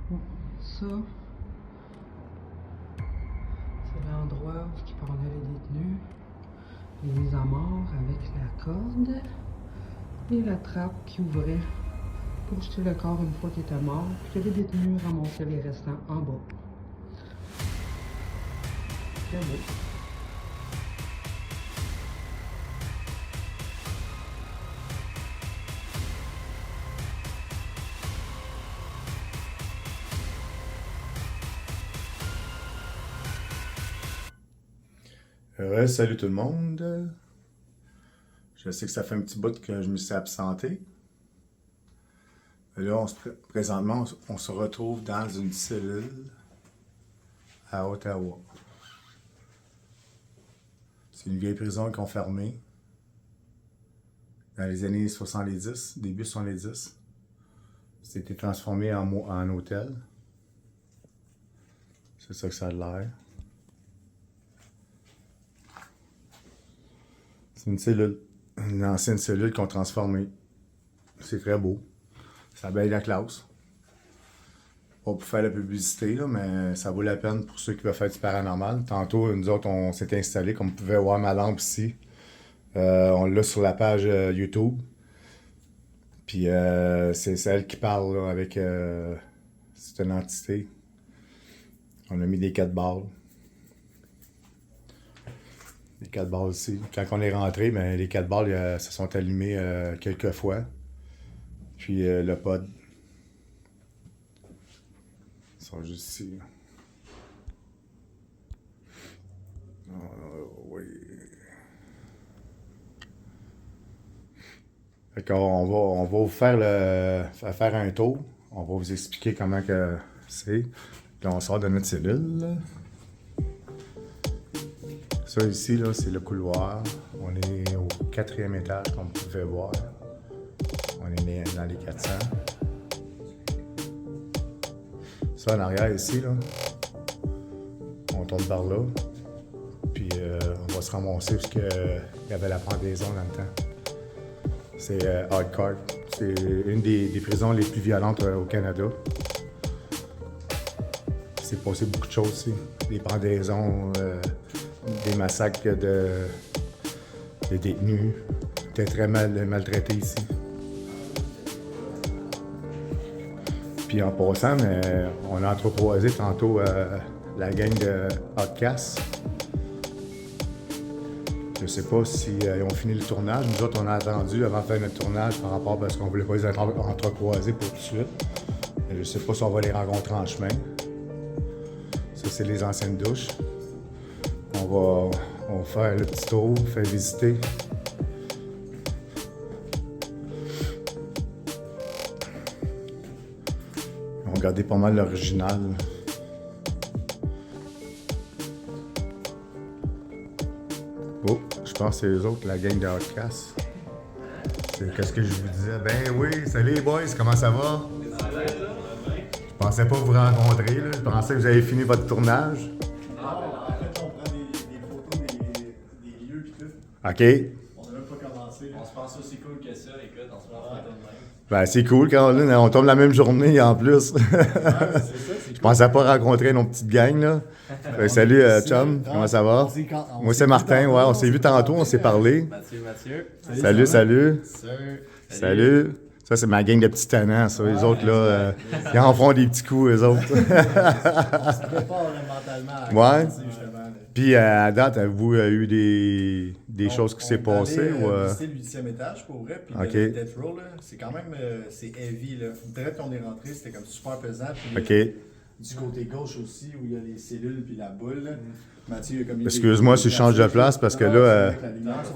Bon, ça, c'est l'endroit où ils prenaient les détenus, les mises à mort avec la corde et la trappe qui ouvrait pour jeter le corps une fois qu'il était mort, puis que les détenus ramassaient les restants en bas. Très beau. Salut tout le monde. Je sais que ça fait un petit bout que je me suis absenté. Là, présentement, on se retrouve dans une cellule à Ottawa. C'est une vieille prison qu'on fermée dans les années 70, début 70. C'était transformé en hôtel. C'est ça que ça a l'air. C'est une cellule, une ancienne cellule qu'on a transformée. C'est très beau. Ça belle la classe. Pas pour faire la publicité, là, mais ça vaut la peine pour ceux qui veulent faire du paranormal. Tantôt, nous autres, on s'est installés, comme vous pouvez voir ma lampe ici. On l'a sur la page YouTube. Puis c'est celle qui parle là, avec c'est une entité. On a mis des 4 balles. Les 4 balles ici. Quand on est rentré, ben, les 4 balles se sont allumées quelques fois. Puis le pod. Ils sont juste ici. Oui. Fait qu'on va vous faire un tour. On va vous expliquer comment que c'est. Puis on sort de notre cellule. Ça ici, là, c'est le couloir. On est au 4e étage, comme vous pouvez voir. On est dans les 400. Ça, en arrière, ici, là, on tourne par là. Puis on va se ramasser parce qu'il y avait la pendaison dans le temps. C'est Hardcore. C'est une des prisons les plus violentes au Canada. Il s'est passé beaucoup de choses ici. Des pendaisons, des massacres de détenus. C'était très maltraité ici. Puis en passant, on a entrecroisé tantôt la gang de Outcast. Je sais pas si ils ont fini le tournage. Nous autres, on a attendu avant de faire notre tournage par rapport parce qu'on voulait pas les entrecroiser pour tout de suite. Je sais pas si on va les rencontrer en chemin. Ça, c'est les anciennes douches. On va faire le petit tour, faire visiter. On va regarder pas mal l'original. Oh, je pense que c'est eux autres, la gang de Outcast. Qu'est-ce que je vous disais? Ben oui, salut les boys, comment ça va? Je pensais pas vous rencontrer, là. Je pensais que vous avez fini votre tournage. En fait, on prend des photos des lieux pis tout. OK. On n'a même pas commencé. On se pense aussi cool que ça, écoute, on se prend en photo de même. Ben c'est cool, Caroline, on tombe la même journée en plus. C'est ça, c'est Je pensais pas rencontrer nos petites gangs, là. Salut, chum, comment ça va? Moi, c'est Martin, ouais, on s'est vu tantôt, on s'est parlé. Mathieu. Salut. Salut. Ça, c'est ma gang de petits tannants, ça. Les autres, là, ils en font des petits coups, eux autres. On se prépare mentalement à Ouais. commencer, justement. Puis, à date, avez-vous eu des choses qui s'est passées? Ou, visiter le 8e étage, pour vrai. Puis OK. le Death Row, là, c'est quand même c'est heavy. Là. Direct qu'on est rentré, c'était comme super pesant. Puis OK. du côté gauche aussi, où il y a les cellules puis la boule. Là. Mathieu, comme il Excuse-moi si je change de place, parce que là,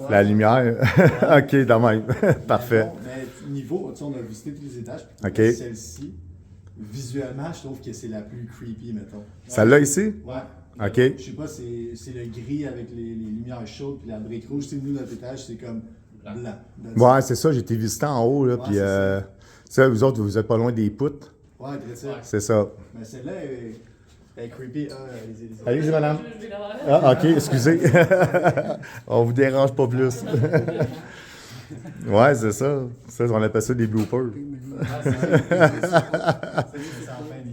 la lumière. OK, de même. Parfait. Bon, mais niveau, tu sais, on a visité tous les étages. Puis OK. Celle-ci, visuellement, je trouve que c'est la plus creepy, mettons. Celle-là ici? Ouais. OK. Je sais pas, c'est le gris avec les lumières chaudes puis la brique rouge. Tu sais, nous, notre étage, c'est comme blanc. Ouais, c'est ça, j'ai été visité en haut, là. Ouais, Puis, c'est ça, vous autres, vous êtes pas loin des poutres. Ouais, très ça. C'est ça. Mais celle-là est creepy. Ah, allez-y. Allez-y, madame. Ah, OK, excusez. On vous dérange pas plus. Ouais, c'est ça. Ça, on appelle ça des bloopers.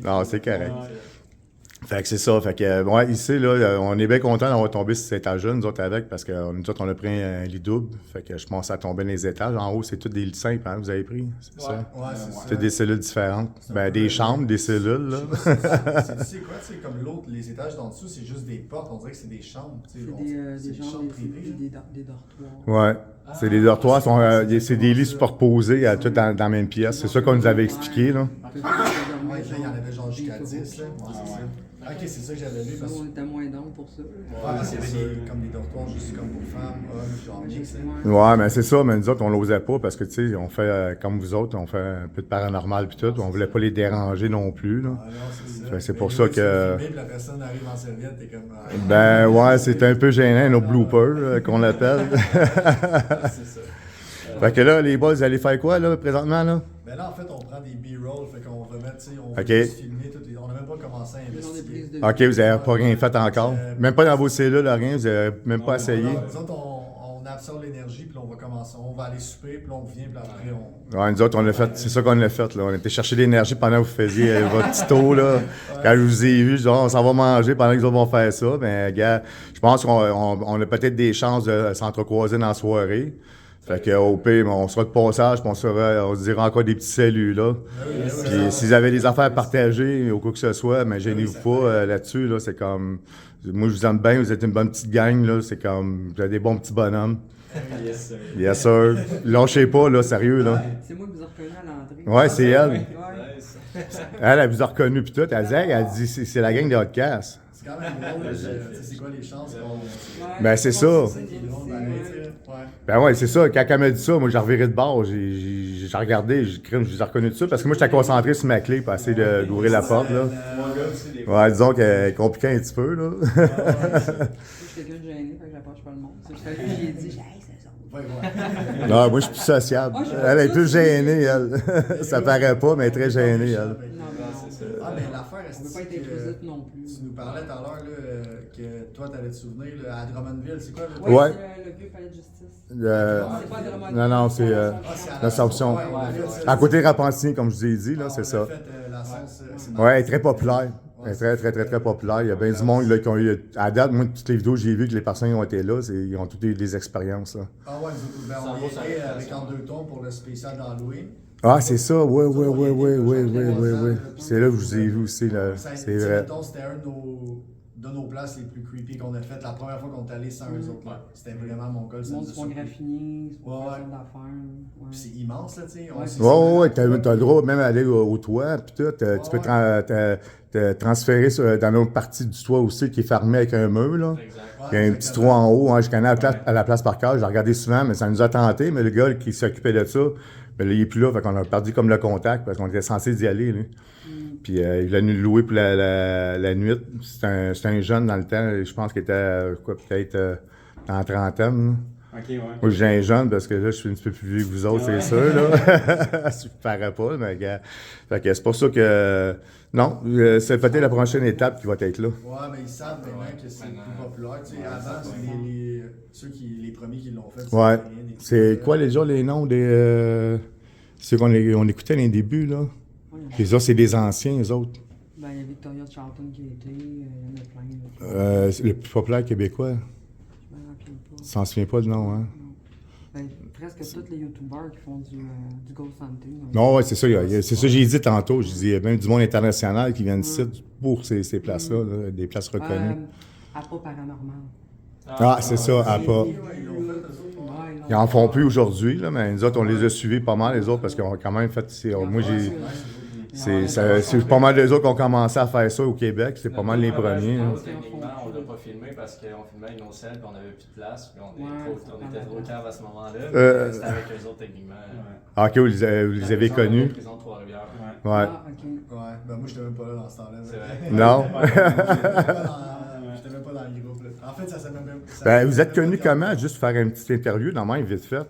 Non, c'est correct. Ouais. Fait que c'est ça. Fait que, ouais, ici, là, on est bien content d'avoir tombé sur cet étage-là, nous autres, avec, parce que nous autres, on a pris un lit double. Fait que je commençais à tomber dans les étages. En haut, c'est tous des lits simples, hein, vous avez pris, c'est ça? Ouais, c'est ça. C'est des cellules différentes. C'est un Ben, peu des chambres, des cellules, là. Je sais pas si c'est quoi, tu sais, comme l'autre, les étages d'en dessous, c'est juste des portes, on dirait que c'est des chambres. Tu sais, C'est des chambres privées. des dortoirs. Ouais. C'est des dortoirs, c'est des lits superposés à tout dans la même pièce. C'est ça qu'on nous avait expliqué, là. Ouais, là, il y en avait genre jusqu'à 10, là. Ouais, c'est ça. Ok, c'est ça que j'avais lu. Parce que On était moins d'hommes pour ça. ouais, c'est comme des dortoirs juste comme pour femmes, hommes, genre mix. Ouais, mais c'est ça, mais nous autres, on l'osait pas parce que, tu sais, on fait, comme vous autres, on fait un peu de paranormal puis tout. On voulait pas les déranger non plus, là. Ah non, c'est ça. Fait que c'est Mais pour là, ça tu que- fais filmer, puis la personne arrive en serviette, t'es comme. Ben, ouais, c'est un peu gênant, nos bloopers, qu'on l'appelle. C'est ça. Fait que là, les boys, vous allez faire quoi, là, présentement, là? Ben là, en fait, on prend des B-roll, fait qu'on va mettre, tu sais, on va Ok. juste filmer tout. On n'a même pas commencé à Ils ont des investiguer. prises de OK, vous avez pas rien fait encore? Même pas dans vos cellules, rien? Vous avez même pas essayé? Non, nous autres, on absorbe l'énergie, puis là, on va commencer. On va aller souper, puis là, on revient, puis après, on. Ouais, nous autres, on l'a fait, c'est ça qu'on a fait, là. On était chercher l'énergie pendant que vous faisiez votre petit tour, là. Quand je vous ai vu, genre, on s'en va manger pendant que les autres vont faire ça. Mais, gars, je pense qu'on a peut-être des chances de s'entrecroiser dans la soirée. Fait que, au pire, on sera de passage, puis on se dira encore des petits saluts, là. Puis, si vous avez des affaires à partager, ou quoi que ce soit, mais gênez-vous pas là-dessus, là. C'est comme. Moi, je vous aime bien, vous êtes une bonne petite gang, là. C'est comme. Vous êtes des bons petits bonhommes. Yes, sir. Yes, sir. Lâchez pas, là, sérieux, là. C'est moi qui vous ai reconnu à l'entrée. Ouais, c'est elle. Ouais. Nice. Elle vous a reconnu, puis tout. Elle dit, c'est la gang de Hotcast. C'est quand même drôle, tu sais, c'est quoi les chances qu'on. Ouais. Ben, c'est ça. C'est ça qui est drôle, pareil, tu sais. Ouais. Ben ouais, c'est ça. Quand elle m'a dit ça, moi, j'ai reviré de bord. J'ai regardé, je les ai reconnus de ça. Parce que moi, j'étais concentré sur ma clé pour essayer d'ouvrir la porte, là. Mon gars aussi, des fois. Ouais, disons qu'elle est compliquée un petit peu, là. Moi, je suis quelqu'un de gêné, fait que j'approche pas le monde. C'est ça que j'ai dit, hey, c'est ça. Ouais, ouais. Non, moi, je suis plus sociable. Ah, je suis Elle est plus plus gênée, elle. Ça paraît pas, mais elle est très gênée, elle. Non, c'est ça. Ah, mais l'affaire, on peut est-ce pas être que intrusif non plus. tu nous parlais tout à l'heure là, que toi, t'avais te souvenir là, à Drummondville, c'est quoi le Ouais. C'est le vieux palais de justice. Euh, C'est pas Drummondville. non, non, c'est Ah, c'est à l'Assomption. Ouais, ouais, À côté de Rapentigny, comme je vous ai dit, là, on c'est a ça. fait la sauce, c'est Ouais, elle est très populaire. Elle est très, très, très, très populaire. Il y a bien du monde là, qui ont eu. À date, moi, toutes les vidéos que j'ai vues que les personnes qui ont été là, ils ont toutes eu des expériences, là. Ah ouais, nous, ben, Ça on vaut y sa était avec réputation. En deux tons pour le spécial d'Halloween. Ah, c'est ça, ouais, ouais, Nous autres, ouais, on y ouais, était, ouais, genre, ouais, ouais, 3 ouais. ans, C'est là que je vous ai vu aussi, là. Ça a été, C'est tu sais, vrai. mettons, c'était un de nos places les plus creepy qu'on a fait. La première fois qu'on est allé sans eux autres. là. C'était vraiment mon col. Le monde sont graffinés, c'est pas Ouais, personne d'affaires. Ouais. Puis c'est immense, là, tu sais. Ouais. s'est- Ouais, ouais, t'as le droit même d'aller au toit, puis tout. Tu peux Ouais. te transférer dans l'autre partie du toit aussi qui est fermé avec un mur, là. Exact. Il y a un petit trou en haut, hein, je connais à la place par cœur, j'ai regardé souvent, mais ça nous a tenté, mais le gars qui s'occupait de ça, ben là, il est plus là, fait qu'on a perdu comme le contact, parce qu'on était censé y aller, lui. Puis il a nous loué pour la nuit. C'était un jeune dans le temps, je pense qu'il était, peut-être en trentaine, là. Ok, ouais. Moi, j'ai un jeune parce que là, je suis un petit peu plus vieux que vous autres, c'est sûr, là. Je ne parais pas, mais gars. Fait que c'est pour ça que. Non, c'est peut-être la prochaine étape qui va être là. Ouais, mais ils savent maintenant que c'est plus populaire. Tu sais, avant, c'est les premiers qui l'ont fait. Ouais. rien d'écrit. C'est quoi déjà les noms des. Ceux on écoutait les débuts, là? Ouais, Les autres, c'est des anciens, les autres. Ben, il y a Victoria Charlton qui a été, il y en a plein. Là. Le plus populaire québécois. Je me rappelle pas. Tu t'en souviens pas du nom, hein? Ben, presque tous les youtubeurs qui font du ghost hunting. Non, ouais, c'est ça. C'est ça que j'ai dit tantôt. Je dis, il y a même du monde international qui vient ici pour ces places-là, là, des places reconnues. Appa Paranormal. Ah, c'est ça, à pas. Ouais, ils l'ont fait, eux autres. Ouais, Ils en font plus aujourd'hui, là, mais nous autres, on les a suivis pas mal, les autres, parce qu'on a quand même fait. Moi, c'est pas mal les autres qui ont commencé à faire ça au Québec. C'est pas mal les premiers. hein. Techniquement, on l'a pas filmé parce qu'on filmait avec nos selles et on avait plus de place. Puis on était trop cave à ce moment-là. mais C'était avec eux autres techniquement. Ah, ok, vous les avez connus. Prison de Trois-Rivières. Ouais. Ouais. Ah, ok. Ouais, ben moi, j'étais même pas là dans ce temps-là. C'est vrai. Non? J'étais même pas dans le groupe. Là. En fait, ça s'est même. Ben, vous êtes connus comment? Juste faire une petite interview, dans même, vite fait.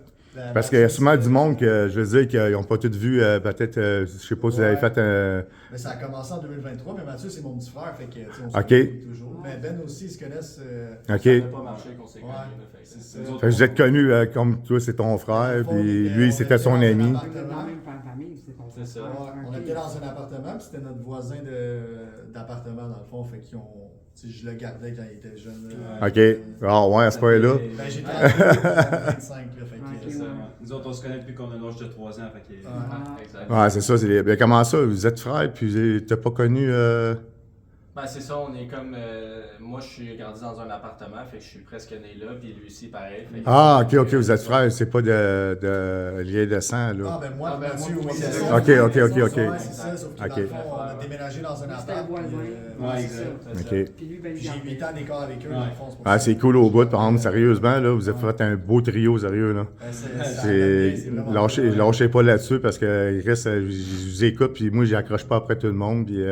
Parce qu'il y a sûrement du monde que, je veux dire, qu'ils n'ont pas tous vu, peut-être, je sais pas si vous avez fait un. Mais ça a commencé en 2023, mais Mathieu, c'est mon petit frère, fait que, tu sais, on se Ok. connaît toujours. Mais Ben aussi, ils se connaissent. Ok. Ça n'a pas marché qu'on s'est Ouais, connus. là, fait que c'est ça. nous autres, Fait que vous êtes connus comme toi, c'est ton frère, puis lui, c'était son ami. Dans la même famille, c'est ton C'est ça. On était dans un appartement, puis c'était notre voisin d'appartement, dans le fond. Fait qu'ils ont. Je le gardais quand il était jeune. OK. Ah ouais, à ce point-là. Ben, j'ai 32, 25, là. Fait que, Ça. Nous autres, on se connaît depuis qu'on a l'âge de 3 ans. Fait que... Exact. Ouais, c'est ça. Ben, comment ça? Vous êtes frères, puis t'as pas connu... Ben, c'est ça, on est comme. Moi, je suis grandi dans un appartement, fait que je suis presque né là, puis lui aussi, pareil. Fait que Ah, OK, vous êtes frères. C'est pas de lien de sang, là. Ah, ben moi, Ah, ben, Mathieu, moi, oui, c'est c'est ça. ça. OK. Ouais, c'est ça, sauf que OK. dans le fond, on a déménagé dans un C'était appart. voisin. puis, Ouais, c'est exact. ça. c'est ça. OK. Puis lui, ben, il J'ai gardait. 8 ans d'écart avec eux, dans le fond. pour Ah, ça. c'est cool au bout, par exemple, sérieusement, là. Vous avez fait un beau trio, sérieux, là. C'est vraiment Lâchez pas là-dessus parce que il reste, je vous écoute, puis moi, j'accroche pas après tout le monde, puis...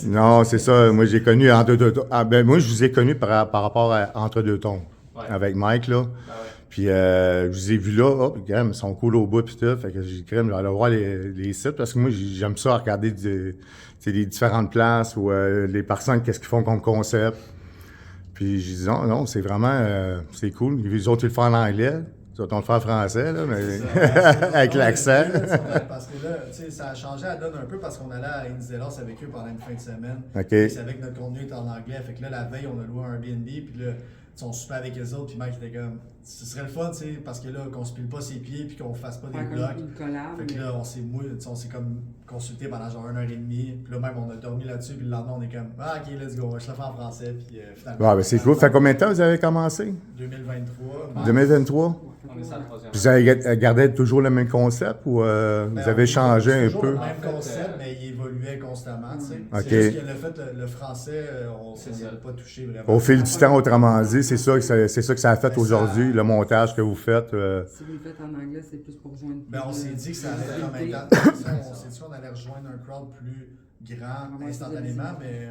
Non, c'est ça. Moi, j'ai connu entre deux tombes. Ah, ben, moi, je vous ai connu par rapport à Entre deux tombes. Ouais. Avec Mike, là. Ah ouais. Puis, je vous ai vu là. Hop, crème, ils sont cool au bout, puis tout. Fait que j'ai crème, j'allais voir les sites parce que moi, j'aime ça regarder les différentes places ou les personnes, qu'est-ce qu'ils font comme concept. Puis, j'ai dit non, c'est vraiment, c'est cool. Les autres, ils le font en anglais. Ils autres, on le fait en français, là, mais avec l'accent. Parce que là, tu sais, ça a changé la donne un peu parce qu'on allait à Inzelos avec eux pendant une fin de semaine. OK. Ils savaient que notre contenu était en anglais. Fait que là, la veille, on a loué un Airbnb. Puis là, on soupait avec eux autres. Puis Mike était comme, ce serait le fun, tu sais, parce que là, qu'on se pile pas ses pieds. Puis qu'on fasse pas des Faire comme blocs. une collab. Fait que là, on s'est comme consulté pendant genre 1h30. Puis là, même, on a dormi là-dessus. Puis le lendemain, on est comme, ah, ok, let's go. Je le fais en français. Puis finalement. Ouais, ben, c'est cool. Ça fait combien de temps vous avez commencé? 2023. 2023? On est sur la troisième. Puis vous avez gardé toujours le même concept ou vous avez changé un toujours peu? le même concept, mais il évoluait constamment, tu sais. OK. C'est juste que le fait, le français, on C'est n'y ça. avait pas touché vraiment. Au fil du temps, autrement dit, c'est ça que ça a fait Ben, aujourd'hui, ça- le montage que vous faites. Si vous le faites en anglais, c'est plus pour joindre. Ben, on plus s'est de- dit que ça allait de comme visibilité. être on s'est dit qu'on allait rejoindre un crowd plus grand Ouais, instantanément, c'est mais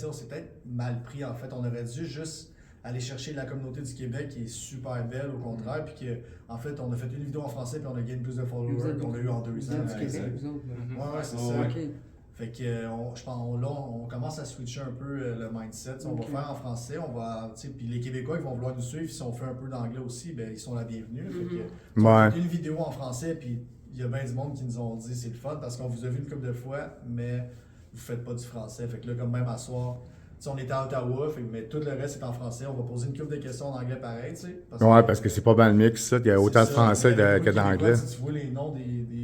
on s'est peut-être mal pris en fait. On aurait dû juste aller chercher la communauté du Québec qui est super belle au contraire, puis que en fait on a fait une vidéo en français puis on a gagné plus de Vous followers êtes- qu'on a eu en 2 vous ans. êtes du Exact. Québec, vous autres. là. Mhm. Ouais, c'est Oh, ça. ouais. OK. Fait que je pense là, on commence à switcher un peu le mindset. On Ok. va faire en français, on va. Puis les Québécois qui vont vouloir nous suivre, si on fait un peu d'anglais aussi, ben ils sont la bienvenue. Fait que, Ouais. on fait une vidéo en français, puis il y a bien du monde qui nous ont dit c'est le fun parce qu'on vous a vu une couple de fois, mais vous faites pas du français. Fait que là, comme même à soir, tu sais, on était à Ottawa, mais tout le reste est en français. On va poser une couple de questions en anglais pareil, tu sais. Ouais, parce que c'est pas mal mix, ça. Il y a autant de français que d'anglais. Si tu vois les noms des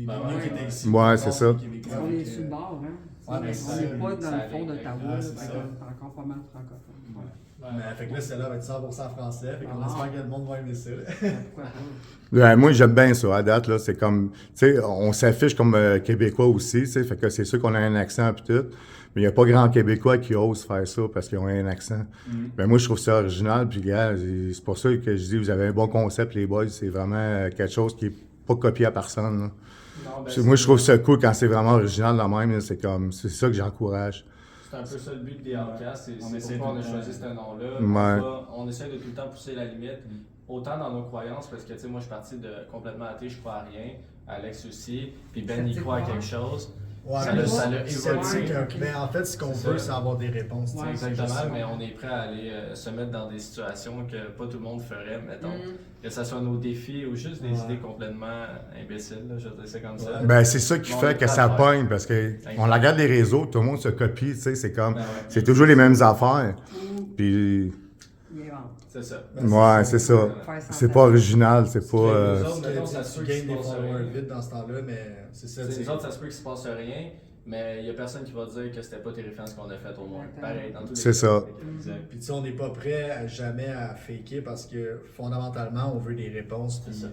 Ben milieux ouais. qui étaient ici. Ouais, les c'est noms ça. des Québécois, On fait est que- sur le bord, hein? Ouais, mais on ça- n'est pas dans ça le fond arrive. d'Ottawa, Ouais, c'est fait ça. qu'on est encore pas mal francophone. Fait que là, celle-là va être 100% français. Fait qu'on Ah. espère que le monde va aimer ça. Pourquoi pas? Ouais, moi, j'aime bien ça, à date, là. C'est comme, tu sais, on s'affiche comme Québécois aussi, tu sais. Fait que c'est sûr qu'on a un accent et tout. Mais il n'y a pas grand Québécois qui osent faire ça parce qu'ils ont un accent. Ben, moi, je trouve ça original. Puis, gars, c'est pour ça que je dis, vous avez un bon concept, les boys. C'est vraiment quelque chose qui n'est pas copié à personne, là. Non, ben, Moi, je trouve ça cool quand c'est vraiment original de même. Là. C'est ça que j'encourage. C'est un peu ça le but des Outcasts, On c'est essaie pourquoi on a de- choisi ce nom-là. Ouais. On essaie de tout le temps pousser la limite, autant dans nos croyances, parce que tu sais, moi je suis parti de complètement athée, je crois à rien, Alex aussi, puis Ben il croit à quelque chose. Ouais, Ça mais l'a- ça l'a c'est évolué. vrai que- mais en fait, ce qu'on C'est veut, ça. c'est avoir des réponses. tu sais, Ouais, c'est Exactement, juste ça. mais on est prêt à aller se mettre dans des situations que pas tout le monde ferait, mettons. Mm. Que ce soit nos défis ou juste des Ouais. idées complètement imbéciles, là, je veux dire, c'est comme ça. Ouais. Ben, c'est ça qui On fait est que prêt ça à faire. pogne parce que on regarde les réseaux, tout le monde se copie, tu sais. C'est comme, Ben ouais. c'est toujours les mêmes affaires. Puis, Il invente. C'est ça. ouais, c'est ça. Faire sans C'est pas tête. original, c'est pas. Nous Nous autres, autres, mettons, tu ça se peut gagnes qu'il des se passe followers rien. vite dans ce temps-là, mais c'est ça. C'est tu sais. nous autres, ça se peut qu'il se passe rien, mais il n'y a personne qui va dire que c'était pas terrifiant ce qu'on a fait au moins. Pareil, dans tous les C'est cas. ça. Exact. Puis tu sais, on n'est pas prêt jamais à faker parce que fondamentalement, on veut des réponses. Puis, C'est ça.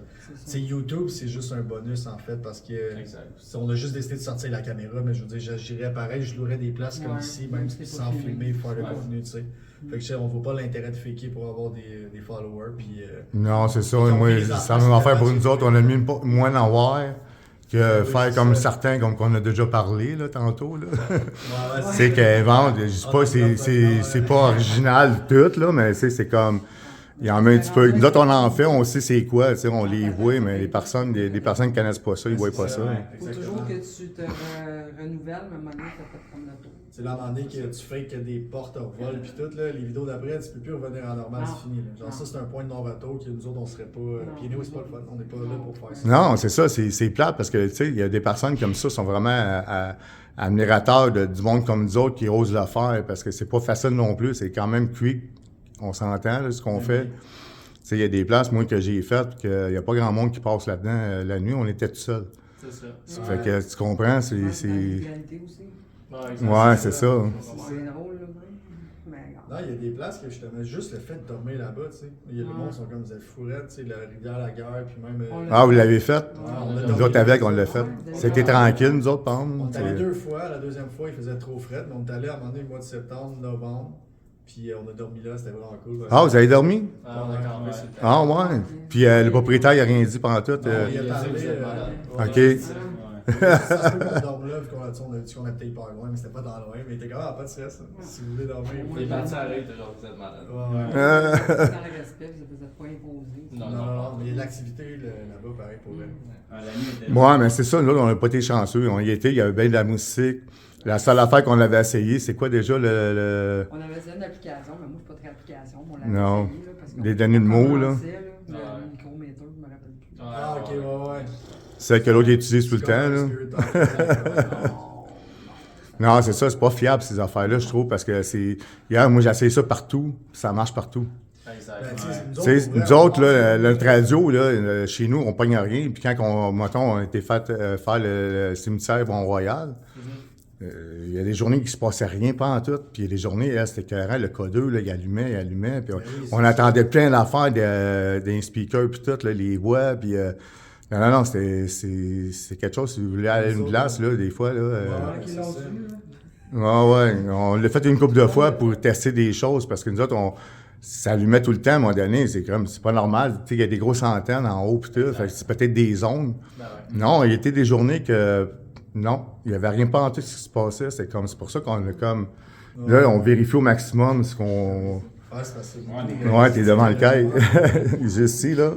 tu sais, YouTube, c'est juste un bonus en fait parce que Exact. on a juste décidé de sortir la caméra, mais je veux dire, j'irais pareil, je louerais des places comme Ouais, ici, même même si c'est sans pas filmer, filmé. faire le Ouais. contenu, tu sais. Fait que tu sais, on voit pas l'intérêt de faker pour avoir des followers. Puis, Non, c'est ça. Ils ont Moi, pris les c'est la affaires, même affaire c'est pour nous autres. On a mis moins d'en voir que Oui, faire c'est comme ça. certains, comme qu'on a déjà parlé là, tantôt. Là. ouais, C'est qu'invente, je dis pas, c'est pas original tout, là, mais c'est comme. Il en met un petit peu. Nous autres, on en fait, on sait c'est quoi, tu sais, on les voit, mais les personnes, des personnes qui connaissent pas ça, ils voient pas ça. Faut toujours que tu te renouvelles, mais à un moment donné, t'as fait comme le tour. C'est là, à un moment donné, que tu fais que des portes revolent puis tout, là, les vidéos d'après, tu peux plus revenir en normal, Non. c'est fini. Là. Genre, ça, c'est un point de non-retour que nous autres, on serait pas. Puis nous, c'est pas le fun, on n'est pas là pour faire ça. Non, c'est ça, c'est plate parce que, tu sais, il y a des personnes comme ça qui sont vraiment admirateurs du monde comme nous autres qui osent le faire parce que c'est pas facile non plus, c'est quand même quick, on s'entend, là, ce qu'on fait. Tu sais, il y a des places, moi, que j'ai faites, qu'il n'y a pas grand monde qui passe là-dedans la nuit, on était tout seuls. C'est ça. Ça fait que, tu comprends, c'est... L'égalité aussi. Ouais, c'est ça. C'est drôle, là, mais regarde. Non, il y a des places que justement, juste le fait de dormir là-bas, tu sais. Il y a le monde qui sont comme des fourrettes, tu sais, la rivière, la guerre, puis même. Ah, vous l'avez fait? on a Nous dormi autres, avec, on l'a là. fait. C'était tranquille, nous autres, par On exemple. est allé 2 fois, la deuxième fois, il faisait trop frais, mais on est allé à un moment donné, le mois de septembre, novembre, puis on a dormi là, c'était vraiment cool. Ah, vous avez dormi? Ah, on a campé sur le terrain. Ah, ouais. Puis le propriétaire, il n'a rien dit pendant tout. Non, il a Il a dit parlé. que vous êtes malade. OK. Ça se peut qu'on dorme là, vu qu'on a dit qu'on habitait hyper loin, mais c'était pas dans loin. Mais il était comme, ah, pas de stress. Si vous voulez dormir, vous Il est pouvez. parti à l'arrêt, genre, vous êtes malade. Ouais, ouais. Euh, Dans le respect, vous n'êtes pas imposé. Non, non, mais il y a de l'activité là-bas, pareil, pour elle. Ah, la nuit était. Ouais, mais c'est ça, nous, on n'a pas été chanceux. On y était, il y avait bien de la musique. La seule affaire qu'on avait essayé, c'est quoi déjà le... On avait essayé une application, mais moi, je suis pas très application. On l'avait Non. essayé, là, parce qu'on Les données de mots, là. commençait, Ouais. Le micromètre, je me rappelle plus. Ah, ok, ouais, ouais. Celle que l'autre utilise tout le temps, là. Non, c'est ça, c'est pas fiable, ces affaires-là, je trouve, parce que c'est... Hier, moi, j'ai essayé ça partout, puis ça marche partout. Exact. Tu sais, nous autres, là, notre radio, là, chez nous, on pogne rien. Puis quand on était fait faire le cimetière Mont-Royal, il y a des journées qui se passait rien, pas en tout. Puis il y a des journées, là, c'était carré, le codeux, là, il allumait. Puis on attendait plein d'affaires des speakers, puis tout, là, les voix. Puis non, c'est quelque chose. Si vous voulez aller à une glace, là, des fois, là. Qui l'ont vu, là. Ouais. On l'a fait une couple de fois pour tester des choses parce que nous autres, ça allumait tout le temps à un moment donné. C'est pas normal. Tu sais, il y a des grosses antennes en haut, puis tout. Fait que c'est peut-être des zones. Ben ouais. Non, il y était des journées que. Non, il n'y avait rien pas en tout ce qui se passait. C'est pour ça qu'on a comme. Là, on vérifie au maximum ce qu'on. Ouais, c'est facile. Ouais, t'es devant le caille. Juste ici, là.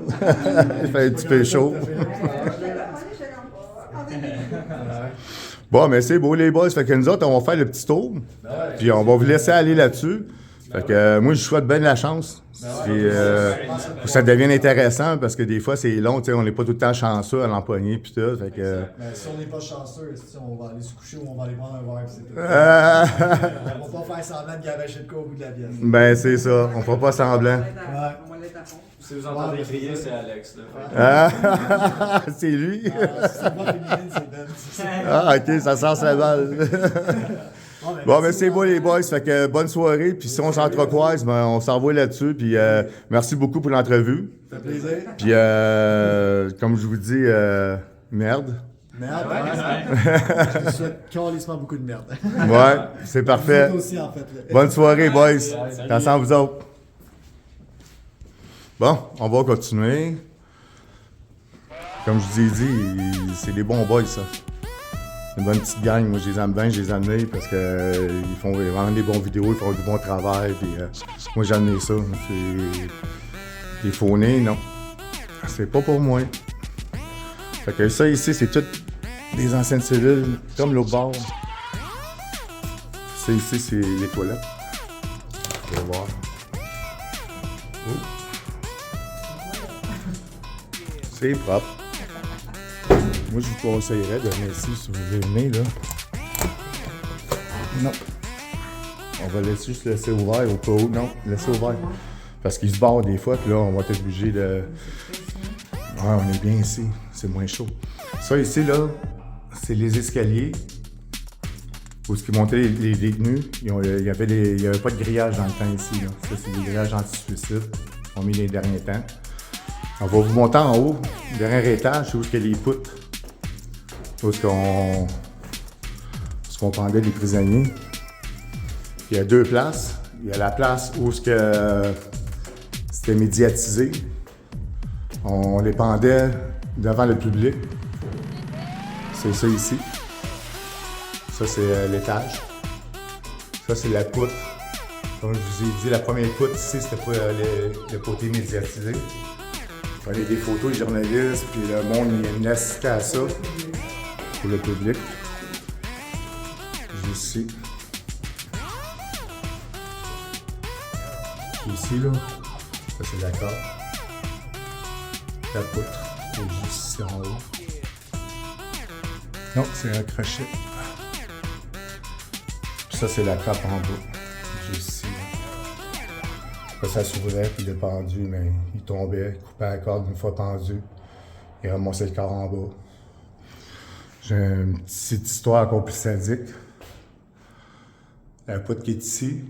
Il fait un petit peu chaud. Bon, mais c'est beau, les boys. Fait que nous autres, on va faire le petit tour. Puis on va vous laisser aller là-dessus. Fait que moi, je souhaite bien de la chance. Puis, ça devient intéressant parce que des fois, c'est long. On n'est pas tout le temps chanceux à l'empoigner. Puis tout. Fait que. Mais si on n'est pas chanceux, on va aller se coucher ou on va aller prendre un verre, puis c'est tout. On va pas faire semblant de gabacher de quoi au bout de la pièce. Ben, c'est ça. On fera pas semblant. On va l'être à fond. Si vous entendez crier, c'est Alex. Là. Ah, c'est lui. Si c'est pas féminine, c'est Ben. Ah, OK, ça sent sa balle. Bon, ben c'est beau, les boys. Fait que bonne soirée. Puis si on s'entrecroise, ben, on s'envoie là-dessus. Puis merci beaucoup pour l'entrevue. Ça fait plaisir. Puis, comme je vous dis, merde. Merde, je vous souhaite calissement beaucoup de merde. Ouais, c'est parfait. Vous aussi, en fait. Là. Bonne soirée, boys. Attention, vous autres. Bon, on va continuer. Comme je vous ai dit, c'est des bons boys, ça. C'est une bonne petite gang. Moi, je les aime bien, je les admire parce qu'ils font vraiment des bons vidéos, ils font du bon travail. Puis, moi, j'admire ça. C'est des faux nez, non. C'est pas pour moi. Fait que ça, ici, c'est toutes des anciennes cellules, comme l'autre bord. Ça, ici, c'est les toilettes. On va voir. Oh. C'est propre. Moi, je vous conseillerais de venir ici si vous voulez venir, là. Non. On va juste laisser ouvert au cas où. Non, laisser ouvert. Parce qu'il se barre des fois, puis là, on va être obligé de... Ouais, on est bien ici. C'est moins chaud. Ça, ici, là, c'est les escaliers où ils montaient les détenus. Il n'y avait pas de grillage dans le temps ici, là. Ça, c'est des grillages anti-suicide. On a mis les derniers temps. On va vous monter en haut, dernier étage, où il y a les poutres. Où est-ce qu'on pendait les prisonniers. Il y a 2 places. Il y a la place où c'était médiatisé. On les pendait devant le public. C'est ça ici. Ça, c'est l'étage. Ça, c'est la poutre Comme je vous ai dit, la première écoute ici, c'était pas le côté médiatisé. Il fallait des photos, les journalistes, puis le monde, il assistait à ça pour le public. Juste ici. Puis ici, là, ça c'est la corde. La poutre, qui est juste ici en haut. Non, c'est un crochet. Puis ça, c'est la cape en bas. Juste ici. Après, ça s'ouvrait, puis le pendu, mais il tombait, il coupait la corde une fois pendu. Il ramassait le corps en bas. J'ai une petite histoire encore plus sadique. La poutre qui est ici.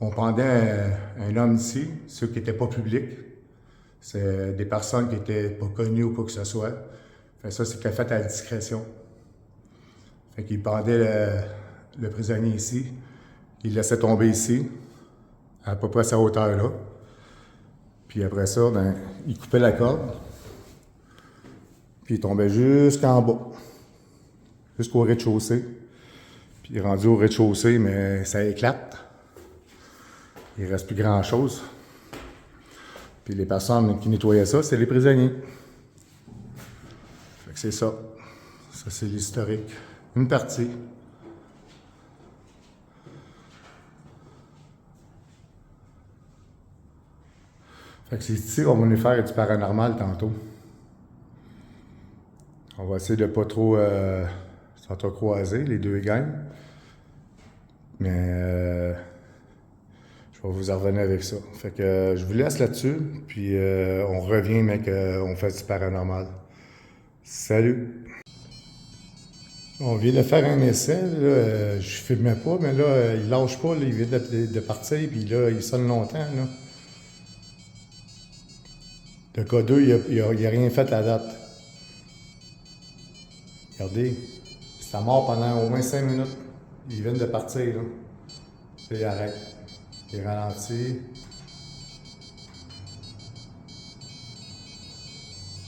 On pendait un homme ici, ceux qui n'étaient pas publics. C'est des personnes qui n'étaient pas connues ou quoi que ce soit. Fait ça, c'était fait à la discrétion. Fait qu'il pendait le prisonnier ici. Il le laissait tomber ici, à peu près à sa hauteur là. Puis après ça, ben, il coupait la corde. Puis il tombait jusqu'en bas, jusqu'au rez-de-chaussée. Puis il est rendu au rez-de-chaussée, mais ça éclate. Il ne reste plus grand-chose. Puis les personnes qui nettoyaient ça, c'est les prisonniers. Fait que c'est ça. Ça, c'est l'historique. Une partie. Fait que c'est ici qu'on va nous faire du paranormal tantôt. On va essayer de ne pas trop s'entrecroiser, les deux gangs. Mais je vais vous en revenir avec ça. Fait que je vous laisse là-dessus, puis on revient, mec, on fait du paranormal. Salut! On vient de faire un essai, là, je filmais pas, mais là, il lâche pas, là, il vient de partir, puis là, il sonne longtemps, là. Le cas 2, il a rien fait à la date. Regardez, c'est mort pendant au moins 5 minutes. Ils viennent de partir, là. Puis il arrête. Il ralentit.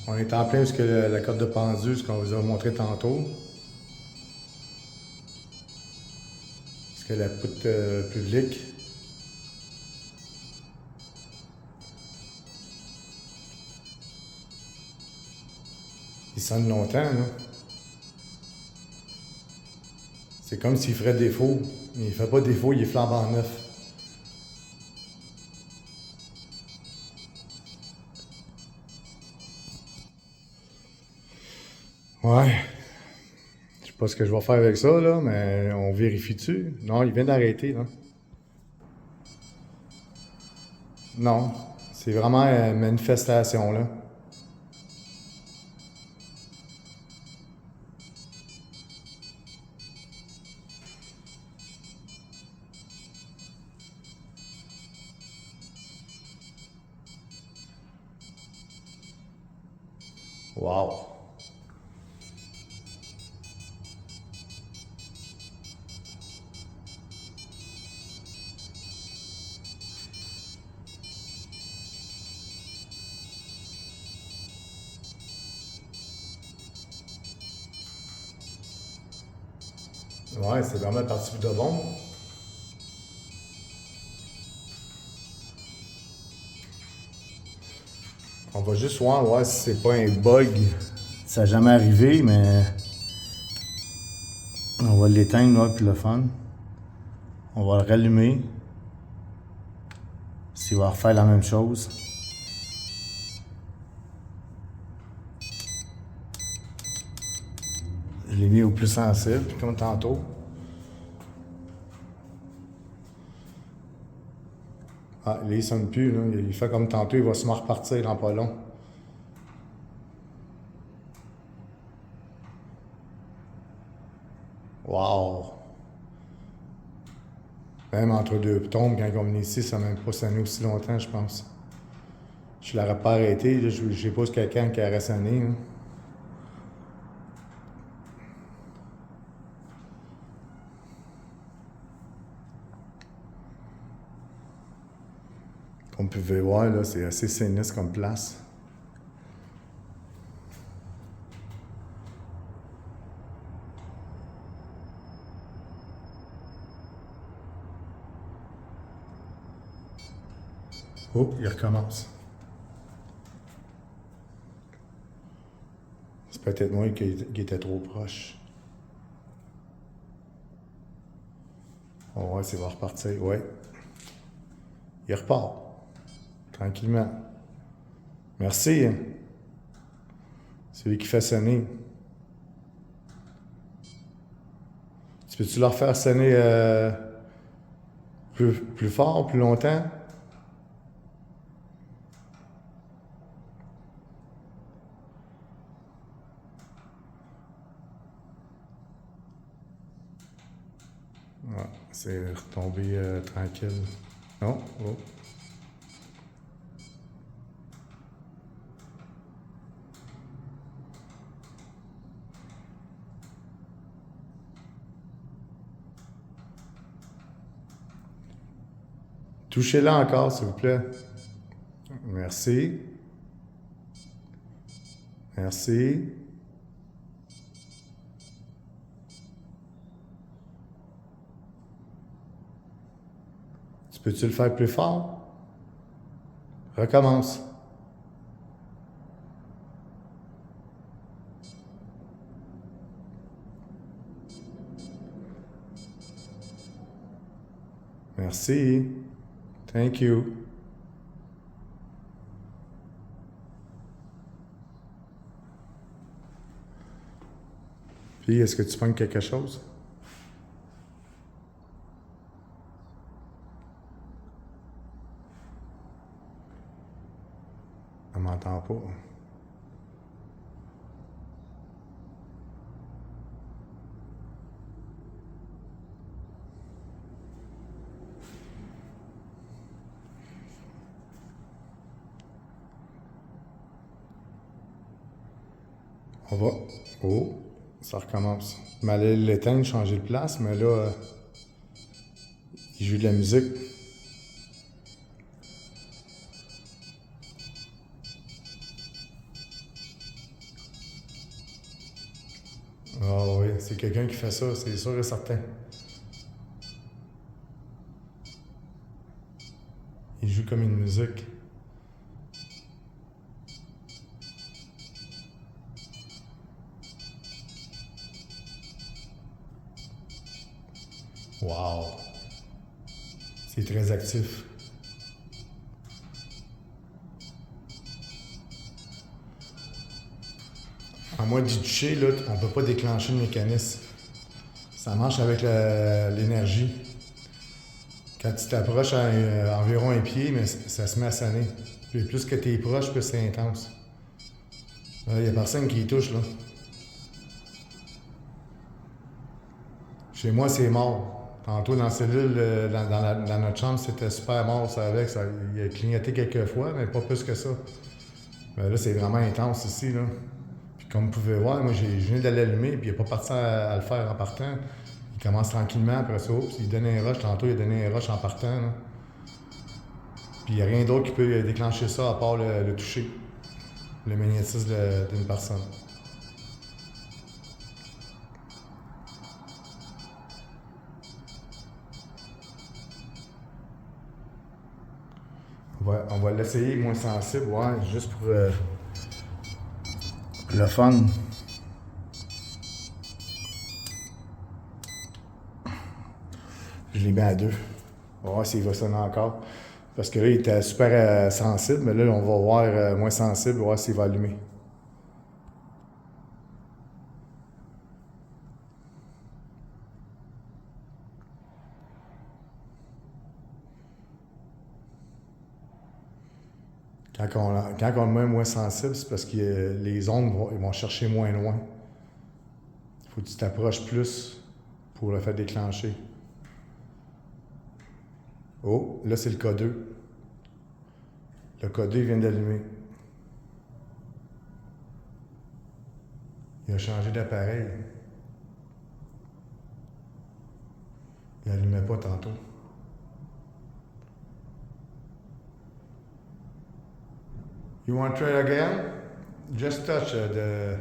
On est en plein jusqu'à la corde de pendu, ce qu'on vous a montré tantôt. Jusqu'à la poutre publique. Il sonne longtemps, là. C'est comme s'il ferait défaut. Mais il fait pas défaut, il est flambant neuf. Ouais. Je sais pas ce que je vais faire avec ça, là, mais on vérifie-tu? Non, il vient d'arrêter, là. Non. C'est vraiment une manifestation, là. Wow! Ouais, c'est vraiment parti de bon. On va juste voir si c'est pas un bug. Ça n'a jamais arrivé, mais on va l'éteindre, là, puis le fun. On va le rallumer. S'il va refaire la même chose. Je l'ai mis au plus sensible, comme tantôt. Ah, là, il sonne plus, là. Il fait comme tantôt, il va se repartir dans pas long. Wow! Même entre deux tombes, quand on est ici, ça n'a même pas sonné aussi longtemps, je pense. Je l'aurais pas arrêté, là, je sais pas si quelqu'un qui aurait sonné. Hein. Comme vous pouvez voir, là, c'est assez sinistre comme place. Oh, il recommence. C'est peut-être moi qui était trop proche. On va voir s'il va repartir. Ouais. Il repart. Tranquillement. Merci. C'est lui qui fait sonner. Tu peux-tu le refaire sonner plus fort, plus longtemps? Ouais, c'est retombé tranquille. Non? Oh. Touchez-la encore, s'il vous plaît. Merci. Merci. Peux-tu le faire plus fort? Recommence. Merci. Thank you. Puis, est-ce que tu pognes quelque chose? Elle m'entend pas. On va. Oh, ça recommence. Mais allait l'éteindre, changer de place, mais là, il joue de la musique. Ah oui, c'est quelqu'un qui fait ça, c'est sûr et certain. Il joue comme une musique. Wow! C'est très actif. En mode du toucher, là, on ne peut pas déclencher le mécanisme. Ça marche avec l'énergie. Quand tu t'approches à environ un pied, mais ça se met à sonner. Puis plus que tu es proche, plus c'est intense. Il n'y a personne qui y touche, là. Chez moi, c'est mort. Tantôt, dans la cellule, dans notre chambre, c'était super mort, ça avec. Ça, il a clignoté quelques fois, mais pas plus que ça. Mais là, c'est vraiment intense ici, là. Puis comme vous pouvez voir, moi, je viens de l'allumer, puis il n'est pas parti à le faire en partant. Il commence tranquillement, après ça, oups, il donne un rush. Tantôt, il a donné un rush en partant, là. Puis il n'y a rien d'autre qui peut déclencher ça à part le toucher, le magnétisme d'une personne. On va l'essayer moins sensible, ouais, juste pour le fun. Je l'ai mis à 2. On va voir s'il va sonner encore. Parce que là, il était super sensible, mais là, on va voir moins sensible, on va voir s'il va allumer. Quand on le met moins sensible, c'est parce que les ondes vont chercher moins loin. Il faut que tu t'approches plus pour le faire déclencher. Oh, là, c'est le K2. Le K2, il vient d'allumer. Il a changé d'appareil. Il n'allumait pas tantôt. You want to try again? Just touch the...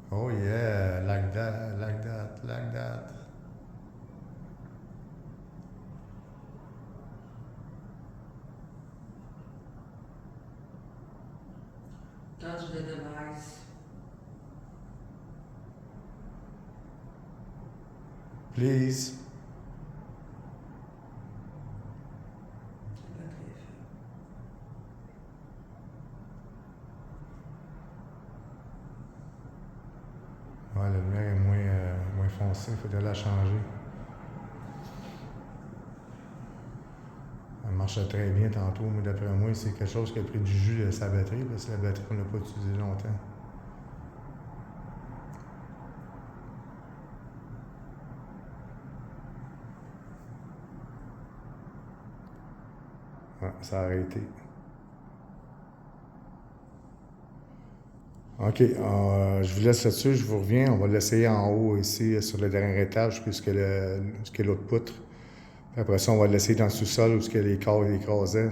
Oh yeah, like that, like that, like that. Touch the device. Please. La batterie est faible. Ouais, la lumière est moins foncée, il faudrait la changer. Elle marchait très bien tantôt, mais d'après moi, c'est quelque chose qui a pris du jus de sa batterie, parce que la batterie, on l'a pas utilisée longtemps. Ouais, ça a arrêté. OK, je vous laisse là-dessus, je vous reviens. On va l'essayer en haut ici, sur le dernier étage, puisque qu'il y a l'autre poutre. Puis après ça, on va le laisser dans le sous-sol où il y a les corps écrasés.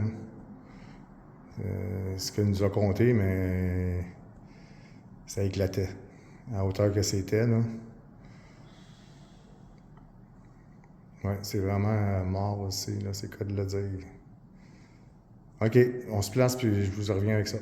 Ce qu'il nous a compté, mais ça éclatait à la hauteur que c'était, là. Ouais, c'est vraiment mort aussi, là, c'est le cas de le dire. OK, on se place, puis je vous reviens avec ça.